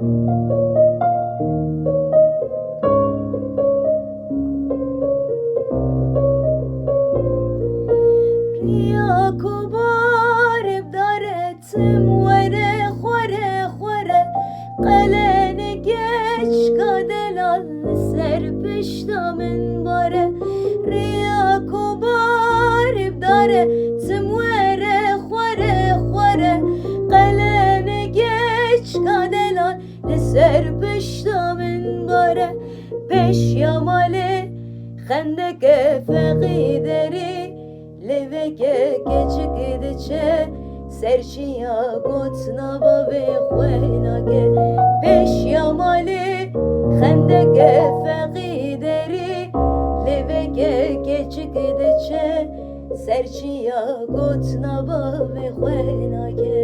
ریا کبار بدارتم وره خوره خوره قلن geç kadelan ser piştamın bare Rیا کبار بدارتم وره خوره خوره قلن geç kadelan ser piştamın bare Peş yamale خندق فقیدری لوگه گچه گدچه سرچیا گوتنا با به خویناگه پیش یامالی خندق فقیدری لوگه گچه گدچه سرچیا گوتنا با به خویناگه